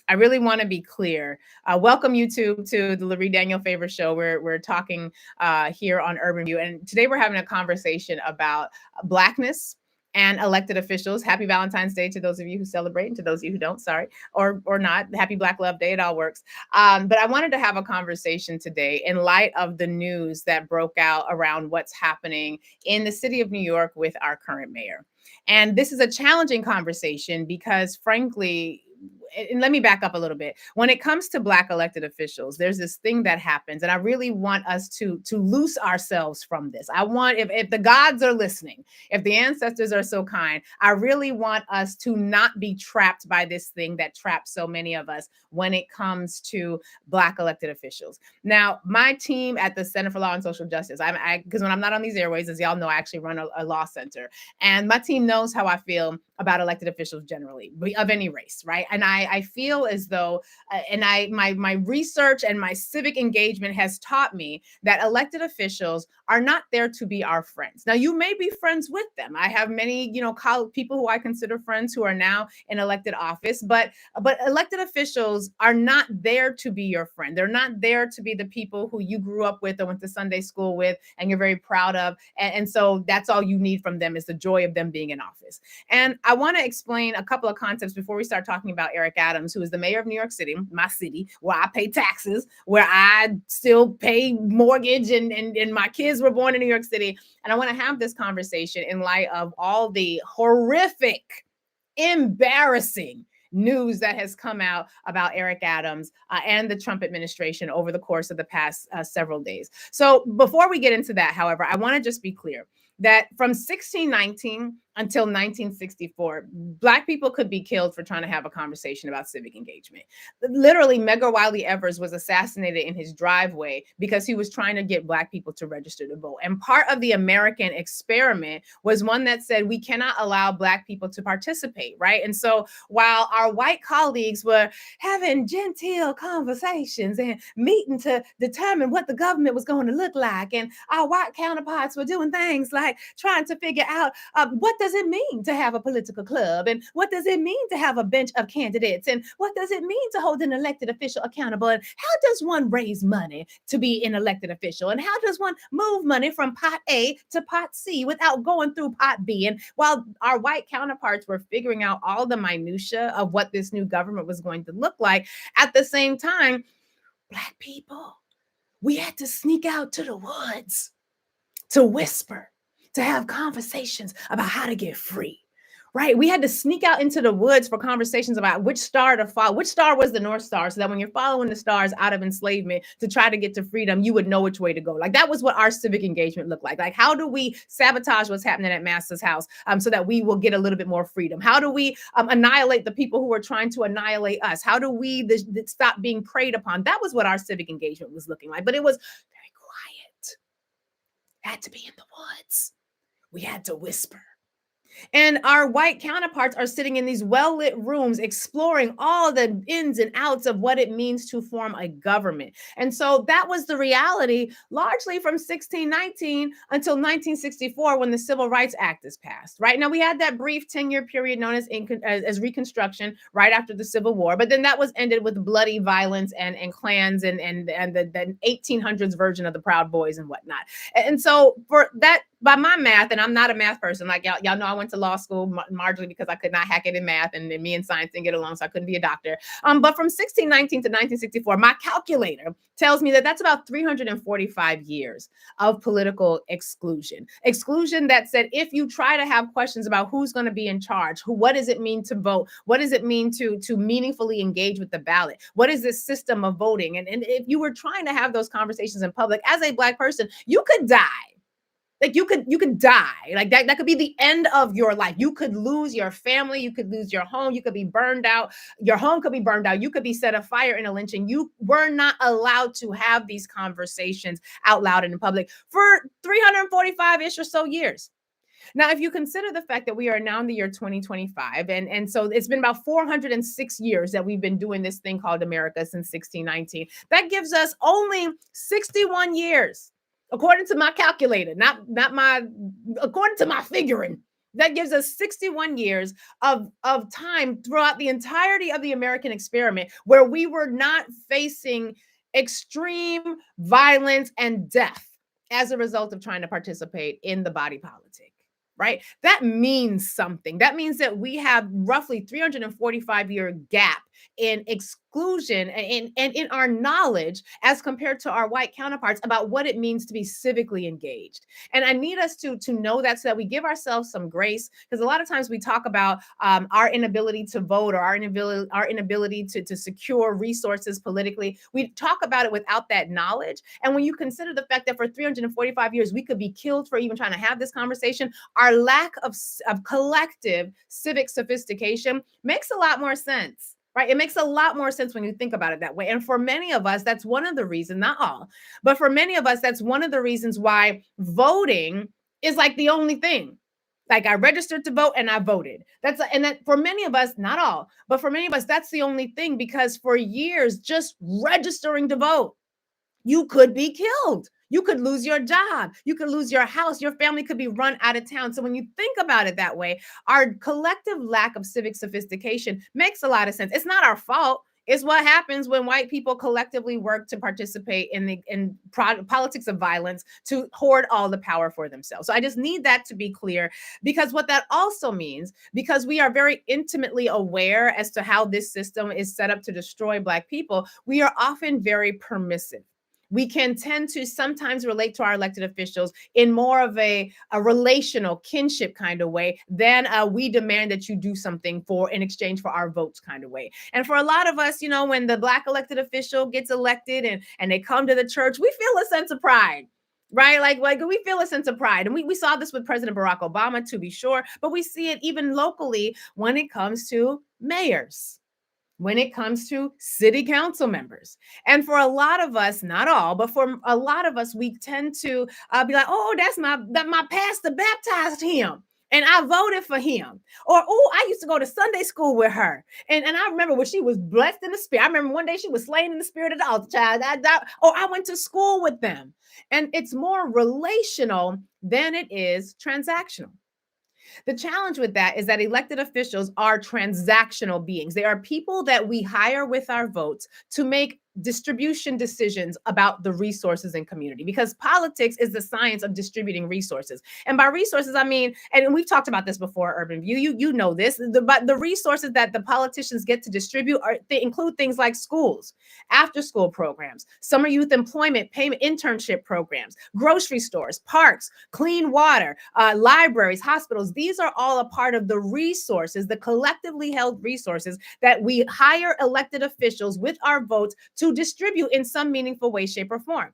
I really want to be clear. Welcome YouTube to the Lurie Daniel Favor Show. We're talking here on Urban View, and today we're having a conversation about Blackness and elected officials. Happy Valentine's Day to those of you who celebrate, and to those of you who don't. Sorry, or not. Happy Black Love Day. It all works. But I wanted to have a conversation today in light of the news that broke out around what's happening in the city of New York with our current mayor. And this is a challenging conversation because, frankly, and let me back up a little bit. When it comes to Black elected officials, there's this thing that happens, and I really want us to loose ourselves from this. I want, if the gods are listening, if the ancestors are so kind, I really want us to not be trapped by this thing that traps so many of us when it comes to Black elected officials. Now, my team at the Center for Law and Social Justice, because when I'm not on these airways, as y'all know, I actually run a law center, and my team knows how I feel about elected officials generally, of any race, right? And I feel as though, my research and my civic engagement has taught me that elected officials are not there to be our friends. Now, you may be friends with them. I have many, people who I consider friends who are now in elected office, but elected officials are not there to be your friend. They're not there to be the people who you grew up with or went to Sunday school with and you're very proud of. And so that's all you need from them is the joy of them being in office. And I want to explain a couple of concepts before we start talking about Eric Adams, who is the mayor of New York City, my city, where I pay taxes, where I still pay mortgage, and my kids were born in New York City. And I want to have this conversation in light of all the horrific, embarrassing news that has come out about Eric Adams and the Trump administration over the course of the past several days. So before we get into that, however, I want to just be clear that from 1619 until 1964, Black people could be killed for trying to have a conversation about civic engagement. Literally, Medgar Wiley Evers was assassinated in his driveway because he was trying to get Black people to register to vote. And part of the American experiment was one that said we cannot allow Black people to participate, right? And so while our white colleagues were having genteel conversations and meeting to determine what the government was going to look like, and our white counterparts were doing things like trying to figure out what does it mean to have a political club, and what does it mean to have a bench of candidates, and what does it mean to hold an elected official accountable, and how does one raise money to be an elected official, and how does one move money from pot A to pot C without going through pot B. And while our white counterparts were figuring out all the minutia of what this new government was going to look like, at the same time, Black people, we had to sneak out to the woods to whisper, to have conversations about how to get free, right? We had to sneak out into the woods for conversations about which star to follow, which star was the North Star, so that when you're following the stars out of enslavement to try to get to freedom, you would know which way to go. Like, that was what our civic engagement looked like. Like, how do we sabotage what's happening at Master's house so that we will get a little bit more freedom? How do we annihilate the people who are trying to annihilate us? How do we stop being preyed upon? That was what our civic engagement was looking like, but it was very quiet. Had to be in the woods. We had to whisper. And our white counterparts are sitting in these well-lit rooms exploring all the ins and outs of what it means to form a government. And so that was the reality largely from 1619 until 1964 when the Civil Rights Act is passed, right? Now, we had that brief 10-year period known as Reconstruction right after the Civil War, but then that was ended with bloody violence and Klans and the 1800s version of the Proud Boys and whatnot. And so for that, by my math, and I'm not a math person, like y'all know I went to law school marginally because I could not hack it in math, and me and science didn't get along, so I couldn't be a doctor. But from 1619 to 1964, my calculator tells me that that's about 345 years of political exclusion. Exclusion that said, if you try to have questions about who's going to be in charge, what does it mean to vote? What does it mean to meaningfully engage with the ballot? What is this system of voting? And if you were trying to have those conversations in public as a Black person, you could die. Like, you could die. Like, that could be the end of your life. You could lose your family. You could lose your home. You could be burned out. Your home could be burned out. You could be set afire in a lynching. You were not allowed to have these conversations out loud and in public for 345-ish or so years. Now, if you consider the fact that we are now in the year 2025, and so it's been about 406 years that we've been doing this thing called America since 1619, that gives us only 61 years, according to my calculator, not my, according to my figuring, That gives us 61 years of time throughout the entirety of the American experiment where we were not facing extreme violence and death as a result of trying to participate in the body politic. Right? That means something. That means that we have roughly 345-year gap in exclusion and in our knowledge as compared to our white counterparts about what it means to be civically engaged. And I need us to know that so that we give ourselves some grace, because a lot of times we talk about our inability to vote or our inability to secure resources politically. We talk about it without that knowledge. And when you consider the fact that for 345 years we could be killed for even trying to have this conversation, our lack of collective civic sophistication makes a lot more sense. Right? It makes a lot more sense when you think about it that way. And for many of us, that's one of the reasons, not all, but for many of us, that's one of the reasons why voting is like the only thing. Like I registered to vote and I voted. And that for many of us, not all, but for many of us, that's the only thing, because for years, just registering to vote, you could be killed. You could lose your job. You could lose your house. Your family could be run out of town. So when you think about it that way, our collective lack of civic sophistication makes a lot of sense. It's not our fault. It's what happens when white people collectively work to participate in politics of violence to hoard all the power for themselves. So I just need that to be clear, because what that also means, because we are very intimately aware as to how this system is set up to destroy Black people, we are often very permissive. We can tend to sometimes relate to our elected officials in more of a relational kinship kind of way than we demand that you do something for in exchange for our votes kind of way. And for a lot of us, when the Black elected official gets elected and they come to the church, we feel a sense of pride. Right? Like we feel a sense of pride. And we saw this with President Barack Obama, to be sure, but we see it even locally when it comes to mayors, when it comes to city council members. And for a lot of us, not all, but for a lot of us, we tend to be like, oh, that's my pastor baptized him, and I voted for him. Or, oh, I used to go to Sunday school with her. And I remember when she was blessed in the spirit. I remember one day she was slain in the spirit of the altar child. I went to school with them. And it's more relational than it is transactional. The challenge with that is that elected officials are transactional beings. They are people that we hire with our votes to make distribution decisions about the resources in community, because politics is the science of distributing resources. And by resources, I mean, and we've talked about this before, Urban View, you know this, but the resources that the politicians get to distribute they include things like schools, after school programs, summer youth employment payment internship programs, grocery stores, parks, clean water, libraries, hospitals. These are all a part of the resources, the collectively held resources that we hire elected officials with our votes to distribute in some meaningful way, shape, or form.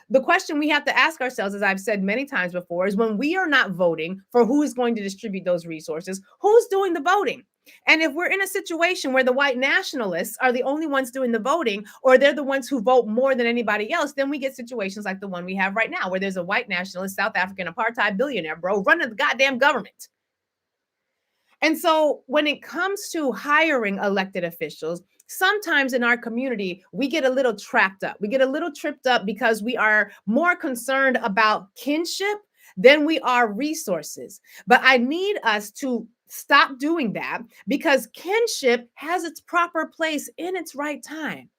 The question we have to ask ourselves, as I've said many times before, is when we are not voting for who is going to distribute those resources, who's doing the voting? And if we're in a situation where the white nationalists are the only ones doing the voting, or they're the ones who vote more than anybody else, then we get situations like the one we have right now, where there's a white nationalist, South African apartheid billionaire, running the goddamn government. And so when it comes to hiring elected officials, sometimes in our community, we get a little trapped up. We get a little tripped up because we are more concerned about kinship than we are resources. But I need us to stop doing that, because kinship has its proper place in its right time.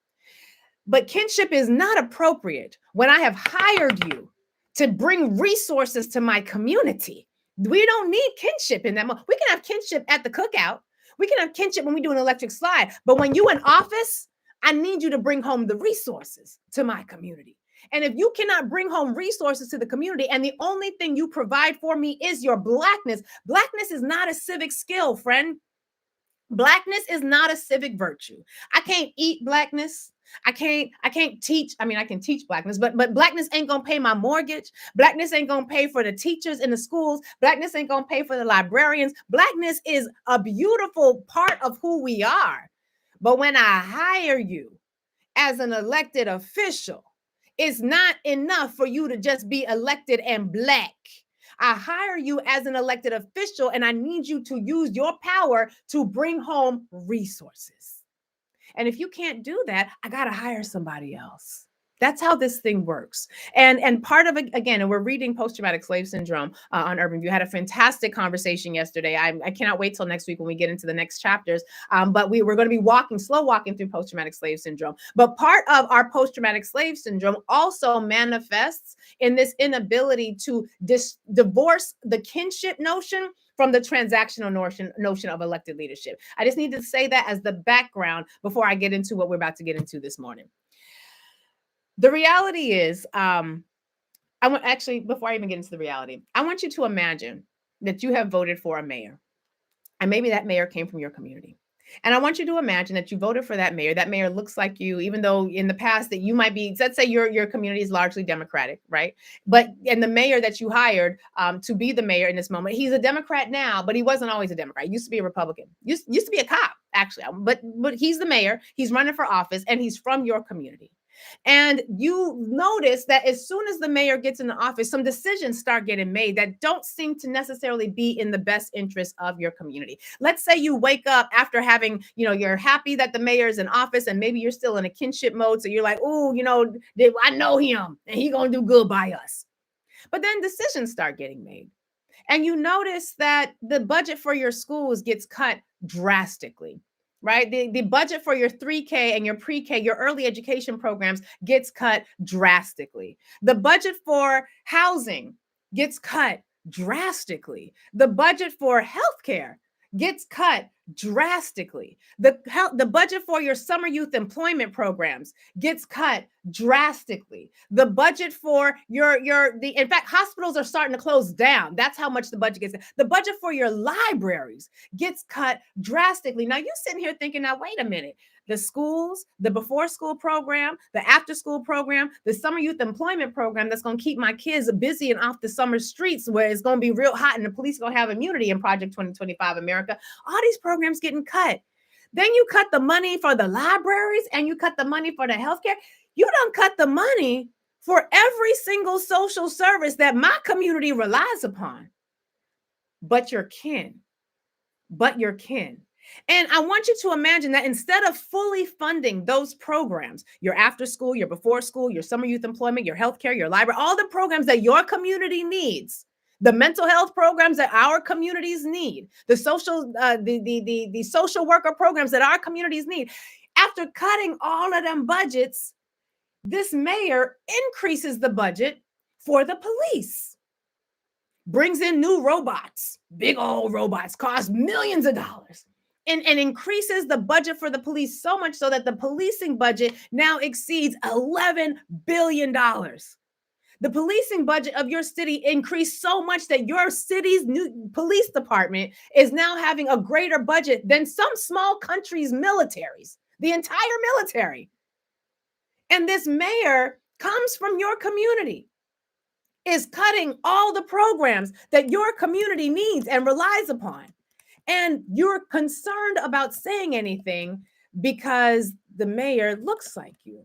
But kinship is not appropriate when I have hired you to bring resources to my community. We don't need kinship in that moment. We can have kinship at the cookout. We can have kinship when we do an electric slide. But when you in office, I need you to bring home the resources to my community. And if you cannot bring home resources to the community, and the only thing you provide for me is your Blackness is not a civic skill, friend. Blackness is not a civic virtue. I can't eat Blackness. I can't teach. I mean, I can teach Blackness, but Blackness ain't gonna pay my mortgage. Blackness ain't gonna pay for the teachers in the schools. Blackness ain't gonna pay for the librarians. Blackness is a beautiful part of who we are. But when I hire you as an elected official, it's not enough for you to just be elected and Black. I hire you as an elected official, and I need you to use your power to bring home resources. And if you can't do that, I got to hire somebody else. That's how this thing works. And part of it, again, and we're reading Post-Traumatic Slave Syndrome on Urban View. Had a fantastic conversation yesterday. I cannot wait till next week when we get into the next chapters. But we're going to be slow walking through Post-Traumatic Slave Syndrome. But part of our Post-Traumatic Slave Syndrome also manifests in this inability to divorce the kinship notion from the transactional notion of elected leadership. I just need to say that as the background before I get into what we're about to get into this morning. The reality is, I want actually, before I even get into the reality, I want you to imagine that you have voted for a mayor, and maybe that mayor came from your community. And I want you to imagine that you voted for that mayor. That mayor looks like you, even though in the past that you might be, let's say your community is largely Democratic, right? And the mayor that you hired to be the mayor in this moment, he's a Democrat now, but he wasn't always a Democrat. He used to be a Republican. Used to be a cop, actually. But he's the mayor. He's running for office, and he's from your community. And you notice that as soon as the mayor gets in the office, some decisions start getting made that don't seem to necessarily be in the best interest of your community. Let's say you wake up after having, you're happy that the mayor is in office, and maybe you're still in a kinship mode. So you're like, oh, I know him and he's going to do good by us. But then decisions start getting made. And you notice that the budget for your schools gets cut drastically. Right? The budget for your 3K and your pre-K, your early education programs gets cut drastically. The budget for housing gets cut drastically. The budget for healthcare gets cut drastically. The budget for your summer youth employment programs gets cut drastically. The budget for in fact, hospitals are starting to close down. That's how much the budget gets. The budget for your libraries gets cut drastically. Now you're sitting here thinking, now wait a minute. The schools, the before school program, the after school program, the summer youth employment program that's going to keep my kids busy and off the summer streets where it's going to be real hot and the police going to have immunity in Project 2025 America. All these programs getting cut. Then you cut the money for the libraries and you cut the money for the healthcare. You don't cut the money for every single social service that my community relies upon. But your kin. And I want you to imagine that instead of fully funding those programs, your after school, your before school, your summer youth employment, your healthcare, your library, all the programs that your community needs, the mental health programs that our communities need, the social worker programs that our communities need, after cutting all of them budgets, this mayor increases the budget for the police, brings in new robots, big old robots, cost millions of dollars. And increases the budget for the police so much so that the policing budget now exceeds $11 billion. The policing budget of your city increased so much that your city's new police department is now having a greater budget than some small countries' militaries, the entire military. And this mayor comes from your community, is cutting all the programs that your community needs and relies upon. And you're concerned about saying anything because the mayor looks like you.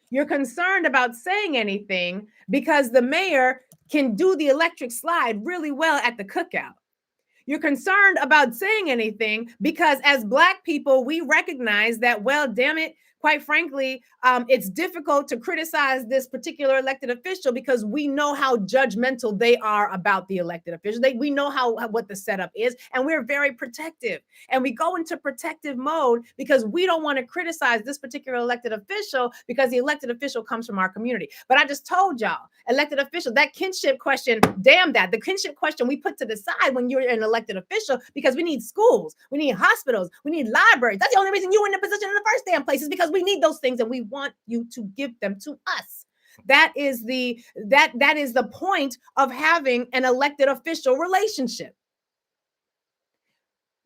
You're concerned about saying anything because the mayor can do the electric slide really well at the cookout. You're concerned about saying anything because as Black people, we recognize that, well, damn it, quite frankly, it's difficult to criticize this particular elected official because we know how judgmental they are about the elected official. We know what the setup is, and we're very protective. And we go into protective mode because we don't want to criticize this particular elected official because the elected official comes from our community. But I just told y'all, elected official, that kinship question, damn that. The kinship question we put to the side when you're an elected official because we need schools, we need hospitals, we need libraries. That's the only reason you're in the position in the first damn place is because we need those things and we want you to give them to us. That is the point of having an elected official relationship.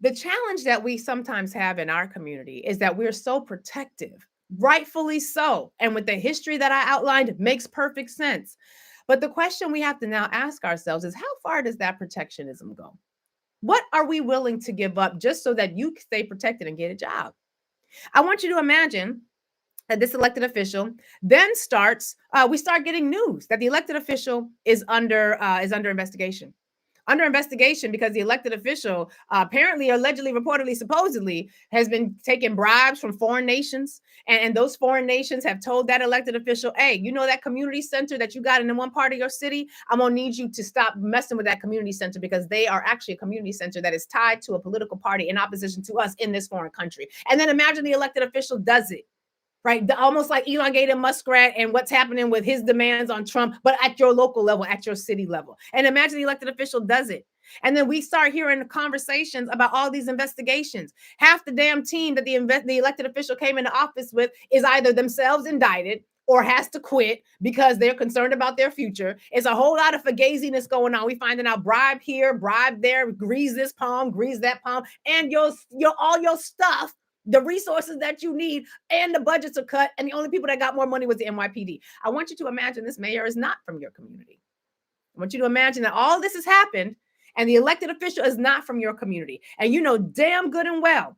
The challenge that we sometimes have in our community is that we're so protective, rightfully so. And with the history that I outlined, it makes perfect sense. But the question we have to now ask ourselves is, how far does that protectionism go? What are we willing to give up just so that you stay protected and get a job? I want you to imagine that this elected official then we start getting news that the elected official is under investigation. under investigation because the elected official apparently, allegedly, reportedly, supposedly has been taking bribes from foreign nations. And those foreign nations have told that elected official, hey, you know that community center that you got in one part of your city? I'm going to need you to stop messing with that community center because they are actually a community center that is tied to a political party in opposition to us in this foreign country. And then imagine the elected official does it. Right? Almost like elongated muskrat and what's happening with his demands on Trump, but at your local level, at your city level. And imagine the elected official does it. And then we start hearing conversations about all these investigations. Half the damn team that the elected official came into office with is either themselves indicted or has to quit because they're concerned about their future. It's a whole lot of fugaziness going on. We finding out bribe here, bribe there, grease this palm, grease that palm, and your all your stuff, the resources that you need, and the budgets are cut, and the only people that got more money was the NYPD. I want you to imagine this mayor is not from your community. I want you to imagine that all this has happened, and the elected official is not from your community. And you know damn good and well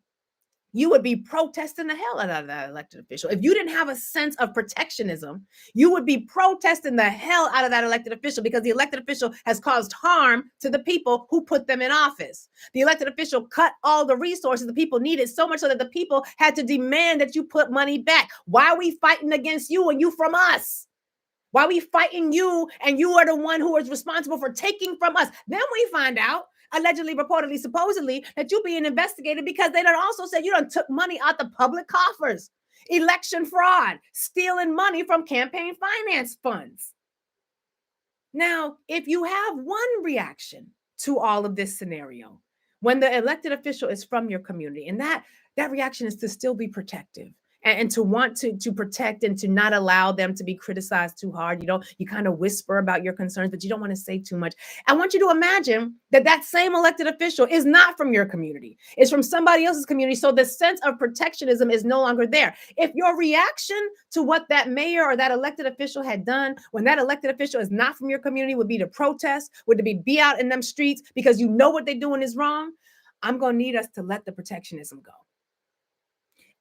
you would be protesting the hell out of that elected official. If you didn't have a sense of protectionism, you would be protesting the hell out of that elected official because the elected official has caused harm to the people who put them in office. The elected official cut all the resources the people needed so much so that the people had to demand that you put money back. Why are we fighting against you and you from us? Why are we fighting you and you are the one who is responsible for taking from us? Then we find out, allegedly, reportedly, supposedly, that you're being investigated because they done also said you done took money out the public coffers, election fraud, stealing money from campaign finance funds. Now, if you have one reaction to all of this scenario, when the elected official is from your community, and that reaction is to still be protective, and to want to protect and to not allow them to be criticized too hard. You kind of whisper about your concerns, but you don't want to say too much. I want you to imagine that same elected official is not from your community. It's from somebody else's community. So the sense of protectionism is no longer there. If your reaction to what that mayor or that elected official had done when that elected official is not from your community would be to protest, would be out in them streets because you know what they're doing is wrong, I'm going to need us to let the protectionism go.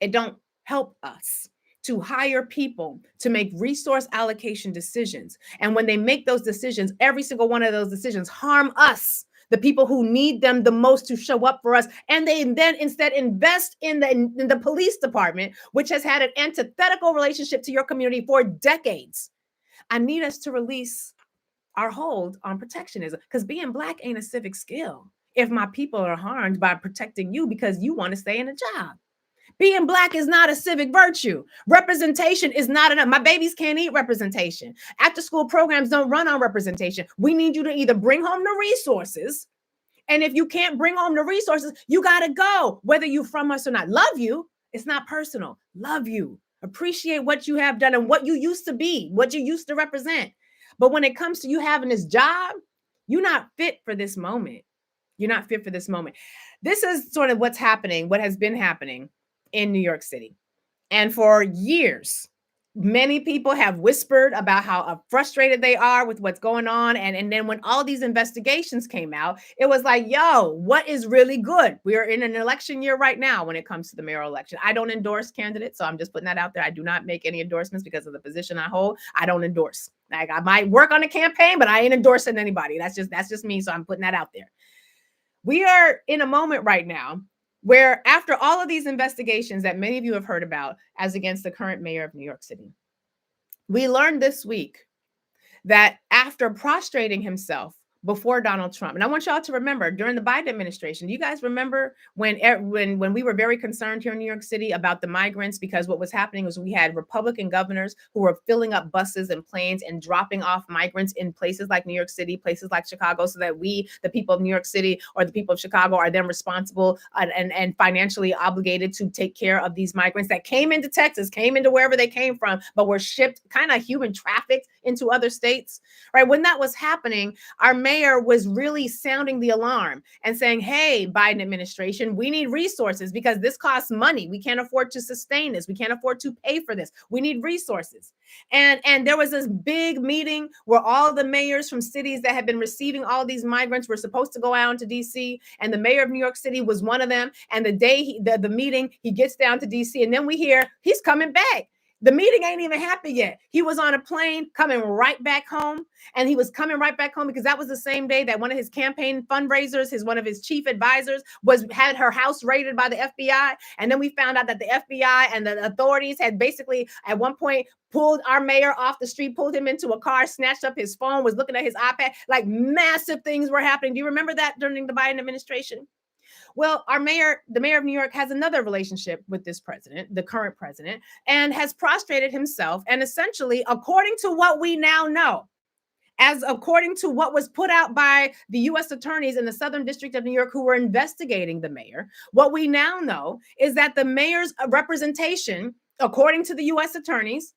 It don't help us to hire people to make resource allocation decisions. And when they make those decisions, every single one of those decisions harm us, the people who need them the most to show up for us. And they then instead invest in the police department, which has had an antithetical relationship to your community for decades. I need us to release our hold on protectionism because being Black ain't a civic skill if my people are harmed by protecting you because you want to stay in a job. Being Black is not a civic virtue. Representation is not enough. My babies can't eat representation. After school programs don't run on representation. We need you to either bring home the resources. And if you can't bring home the resources, you got to go, whether you're from us or not. Love you. It's not personal. Love you. Appreciate what you have done and what you used to be, what you used to represent. But when it comes to you having this job, you're not fit for this moment. You're not fit for this moment. This is sort of what's happening, what has been happening in New York City. And for years, many people have whispered about how frustrated they are with what's going on. And then when all these investigations came out, it was like, yo, what is really good? We are in an election year right now when it comes to the mayoral election. I don't endorse candidates, so I'm just putting that out there. I do not make any endorsements because of the position I hold. I don't endorse. Like, I might work on a campaign, but I ain't endorsing anybody. That's just me. So I'm putting that out there. We are in a moment right now where after all of these investigations that many of you have heard about as against the current mayor of New York City, we learned this week that after prostrating himself before Donald Trump, and I want y'all to remember during the Biden administration, you guys remember when we were very concerned here in New York City about the migrants, because what was happening was we had Republican governors who were filling up buses and planes and dropping off migrants in places like New York City, places like Chicago, so that we, the people of New York City or the people of Chicago, are then responsible and financially obligated to take care of these migrants that came into Texas, came into wherever they came from, but were shipped kind of human trafficked into other states, right? When that was happening, our mayor was really sounding the alarm and saying, hey, Biden administration, we need resources because this costs money. We can't afford to sustain this. We can't afford to pay for this. We need resources. And there was this big meeting where all the mayors from cities that had been receiving all these migrants were supposed to go out into DC. And the mayor of New York City was one of them. And the day the meeting, he gets down to DC, and then we hear he's coming back. The meeting ain't even happened yet. He was on a plane coming right back home. And he was coming right back home because that was the same day that one of his campaign fundraisers, one of his chief advisors, had her house raided by the FBI. And then we found out that the FBI and the authorities had basically at one point pulled our mayor off the street, pulled him into a car, snatched up his phone, was looking at his iPad. Like massive things were happening. Do you remember that during the Biden administration? Well, the mayor of New York, has another relationship with this president, the current president, and has prostrated himself. And essentially, according to what we now know, as according to what was put out by the U.S. attorneys in the Southern District of New York who were investigating the mayor, what we now know is that the mayor's representation, according to the U.S. attorneys,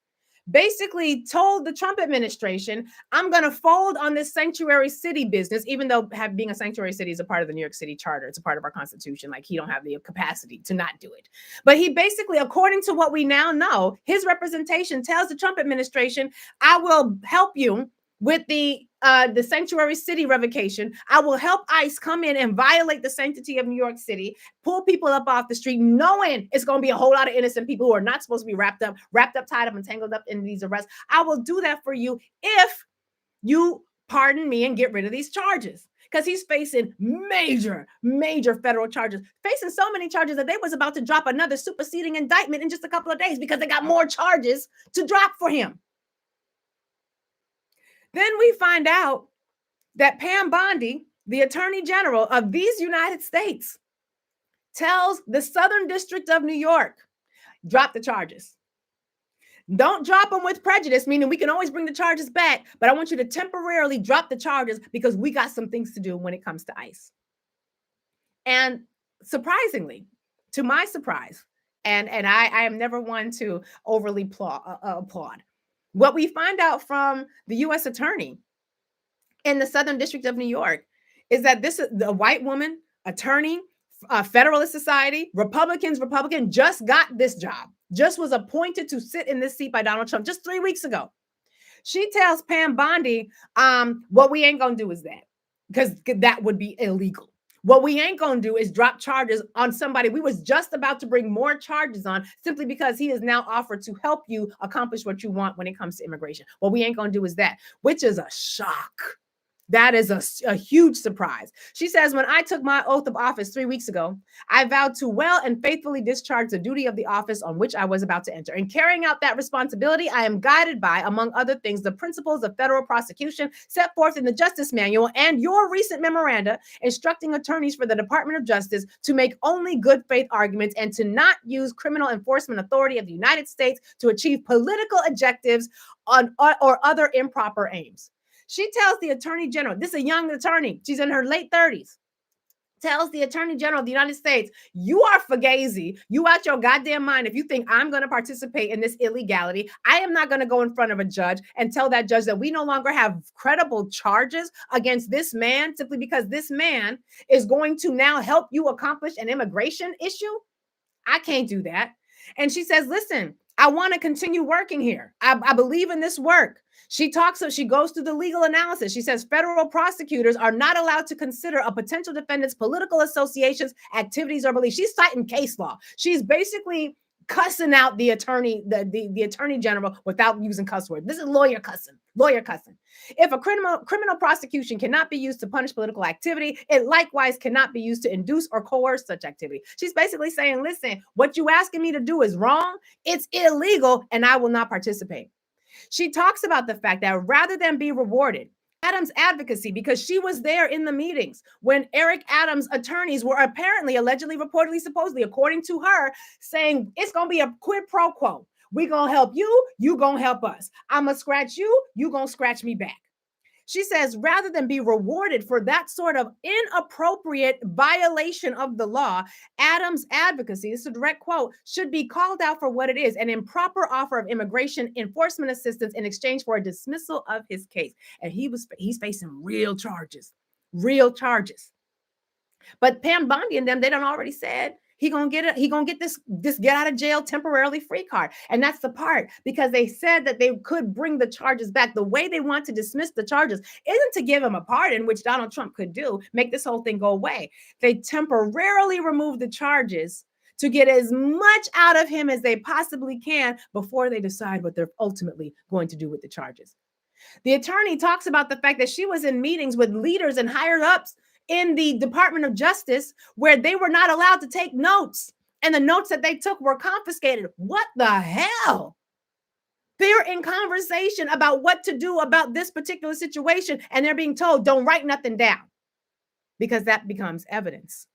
basically told the Trump administration, I'm going to fold on this sanctuary city business, even though being a sanctuary city is a part of the New York City charter. It's a part of our constitution. Like he don't have the capacity to not do it. But he basically, according to what we now know, his representation tells the Trump administration, I will help you with the sanctuary city revocation. I will help ICE come in and violate the sanctity of New York City, pull people up off the street, knowing it's going to be a whole lot of innocent people who are not supposed to be wrapped up, tied up, and tangled up in these arrests. I will do that for you if you pardon me and get rid of these charges. Because he's facing major federal charges, facing so many charges that they was about to drop another superseding indictment in just a couple of days because they got more charges to drop for him. Then we find out that Pam Bondi, the Attorney General of these United States, tells the Southern District of New York, drop the charges. Don't drop them with prejudice, meaning we can always bring the charges back, but I want you to temporarily drop the charges because we got some things to do when it comes to ICE. And surprisingly, to my surprise, and I am never one to overly applaud, what we find out from the U.S. attorney in the Southern District of New York is that this is a white woman, attorney, Federalist Society, Republican, just got this job, just was appointed to sit in this seat by Donald Trump just 3 weeks ago. She tells Pam Bondi, what we ain't going to do is that, because that would be illegal. What we ain't going to do is drop charges on somebody we was just about to bring more charges on simply because he has now offered to help you accomplish what you want when it comes to immigration. What we ain't going to do is that, which is a shock. That is a huge surprise. She says, when I took my oath of office 3 weeks ago, I vowed to well and faithfully discharge the duty of the office on which I was about to enter. In carrying out that responsibility, I am guided by, among other things, the principles of federal prosecution set forth in the Justice Manual and your recent memoranda instructing attorneys for the Department of Justice to make only good faith arguments and to not use criminal enforcement authority of the United States to achieve political objectives or other improper aims. She tells the Attorney General, this is a young attorney, she's in her late 30s, tells the Attorney General of the United States, you are fugazi, you out your goddamn mind if you think I'm going to participate in this illegality. I am not going to go in front of a judge and tell that judge that we no longer have credible charges against this man simply because this man is going to now help you accomplish an immigration issue. I can't do that. And she says, listen, I want to continue working here. I believe in this work. She goes through the legal analysis. She says federal prosecutors are not allowed to consider a potential defendant's political associations, activities, or beliefs. She's citing case law. She's basically cussing out the attorney, the Attorney General without using cuss words. This is lawyer cussing. If a criminal prosecution cannot be used to punish political activity, it likewise cannot be used to induce or coerce such activity. She's basically saying, listen, what you asking me to do is wrong. It's illegal, and I will not participate. She talks about the fact that rather than be rewarded, Adams' advocacy, because she was there in the meetings when Eric Adams' attorneys were apparently, allegedly, reportedly, supposedly, according to her, saying it's going to be a quid pro quo. We're going to help you. You going to help us. I'm going to scratch you. You going to scratch me back. She says, rather than be rewarded for that sort of inappropriate violation of the law, Adams' advocacy, this is a direct quote, should be called out for what it is, an improper offer of immigration enforcement assistance in exchange for a dismissal of his case. And he's facing real charges. But Pam Bondi and them, they done already said, he gonna get this get out of jail temporarily free card. And that's the part, because they said that they could bring the charges back. The way they want to dismiss the charges isn't to give him a pardon, which Donald Trump could do, make this whole thing go away. They temporarily remove the charges to get as much out of him as they possibly can before they decide what they're ultimately going to do with the charges. The attorney talks about the fact that she was in meetings with leaders and higher ups in the Department of Justice where they were not allowed to take notes. And the notes that they took were confiscated. What the hell? They're in conversation about what to do about this particular situation, and they're being told, don't write nothing down, because that becomes evidence.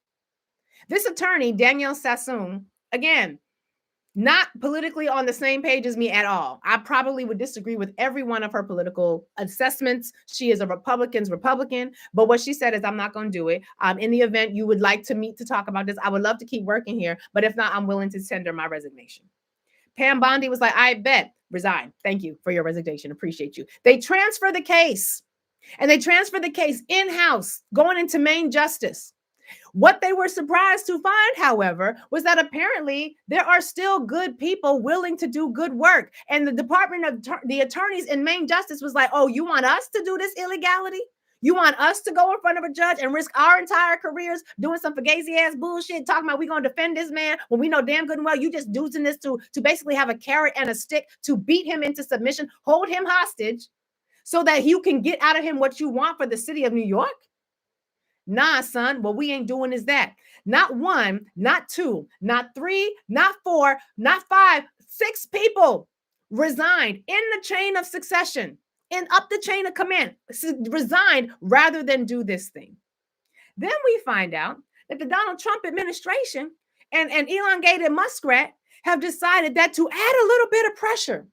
This attorney, Danielle Sassoon, again, not politically on the same page as me at all. I probably would disagree with every one of her political assessments. She is a Republican, but what she said is, I'm not going to do it. In the event you would like to meet to talk about this, I would love to keep working here, but if not, I'm willing to tender my resignation. Pam Bondi was like, I bet, resign. Thank you for your resignation. Appreciate you. They transfer the case, and they transfer the case in-house, going into main justice. What they were surprised to find, however, was that apparently there are still good people willing to do good work. And the Department of the attorneys in main justice was like, oh, you want us to do this illegality? You want us to go in front of a judge and risk our entire careers doing some fugazi ass bullshit, talking about we're going to defend this man when we know damn good and well you just using this to basically have a carrot and a stick to beat him into submission, hold him hostage so that you can get out of him what you want for the city of New York? Nah, son, what we ain't doing is that. Not one, not two, not three, not four, not five, 6 people resigned in the chain of succession and up the chain of command, resigned rather than do this thing. Then we find out that the Donald Trump administration and elongated muskrat have decided that to add a little bit of pressure,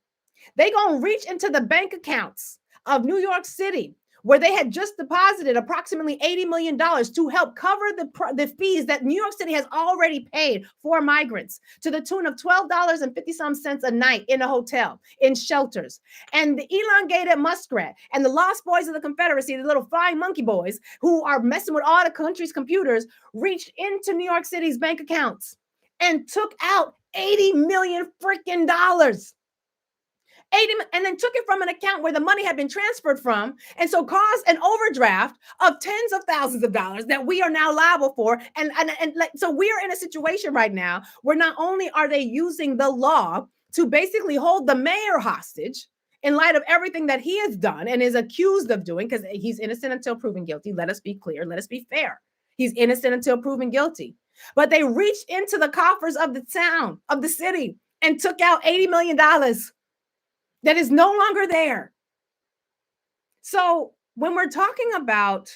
they gonna reach into the bank accounts of New York City, where they had just deposited approximately $80 million to help cover the fees that New York City has already paid for migrants, to the tune of $12.50 a night in a hotel, in shelters. And the elongated muskrat and the lost boys of the Confederacy, the little flying monkey boys who are messing with all the country's computers, reached into New York City's bank accounts and took out $80 million freaking dollars. And then took it from an account where the money had been transferred from, and so caused an overdraft of tens of thousands of dollars that we are now liable for. And so we are in a situation right now where not only are they using the law to basically hold the mayor hostage in light of everything that he has done and is accused of doing, because he's innocent until proven guilty. Let us be clear. Let us be fair. He's innocent until proven guilty. But they reached into the coffers of the town, of the city, and took out $80 million. That is no longer there. So when we're talking about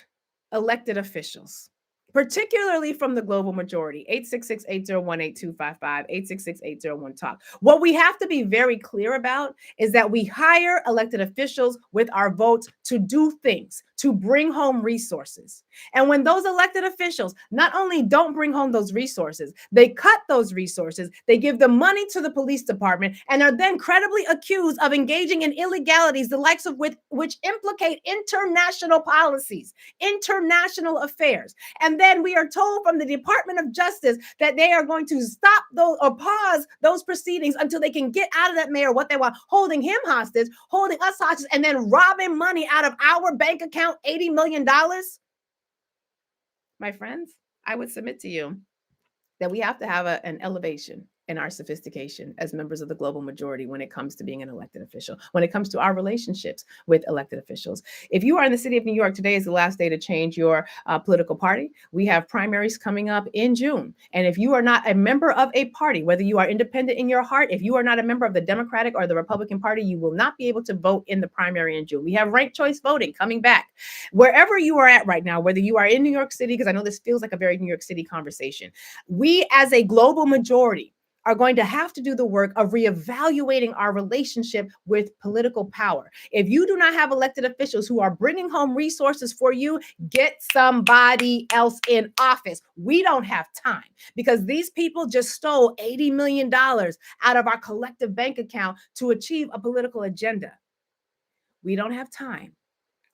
elected officials, particularly from the global majority, 866-801-8255, 866-801-TALK. What we have to be very clear about is that we hire elected officials with our votes to do things, to bring home resources. And when those elected officials not only don't bring home those resources, they cut those resources, they give the money to the police department, and are then credibly accused of engaging in illegalities, the likes of which implicate international policies, international affairs. And then we are told from the Department of Justice that they are going to stop those or pause those proceedings until they can get out of that mayor what they want, holding him hostage, holding us hostage, and then robbing money out of our bank account, $80 million. My friends, I would submit to you that we have to have an elevation in our sophistication as members of the global majority when it comes to being an elected official, when it comes to our relationships with elected officials. If you are in the city of New York, today is the last day to change your political party. We have primaries coming up in June. And if you are not a member of a party, whether you are independent in your heart, if you are not a member of the Democratic or the Republican Party, you will not be able to vote in the primary in June. We have ranked choice voting coming back. Wherever you are at right now, whether you are in New York City, because I know this feels like a very New York City conversation, we as a global majority are going to have to do the work of reevaluating our relationship with political power. If you do not have elected officials who are bringing home resources for you, get somebody else in office. We don't have time because these people just stole $80 million out of our collective bank account to achieve a political agenda. We don't have time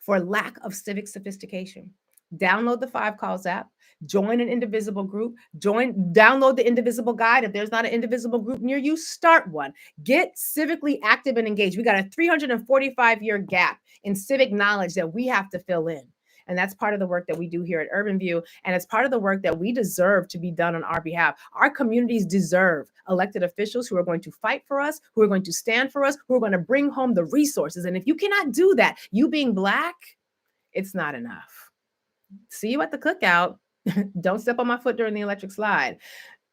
for lack of civic sophistication. Download the 5 Calls app, join an Indivisible group, download the Indivisible guide. If there's not an Indivisible group near you, start one. Get civically active and engaged. We got a 345-year gap in civic knowledge that we have to fill in. And that's part of the work that we do here at Urban View. And it's part of the work that we deserve to be done on our behalf. Our communities deserve elected officials who are going to fight for us, who are going to stand for us, who are going to bring home the resources. And if you cannot do that, you being Black, it's not enough. See you at the cookout. Don't step on my foot during the electric slide.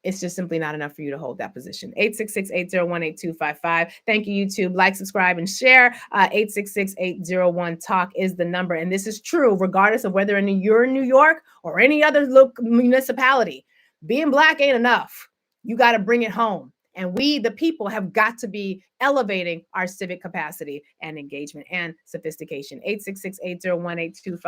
It's just simply not enough for you to hold that position. 866-801-8255. Thank you, YouTube. Like, subscribe, and share. 866-801-TALK is the number. And this is true regardless of whether you're in New York or any other local municipality. Being Black ain't enough. You got to bring it home. And we, the people, have got to be elevating our civic capacity and engagement and sophistication. 866-801-8255.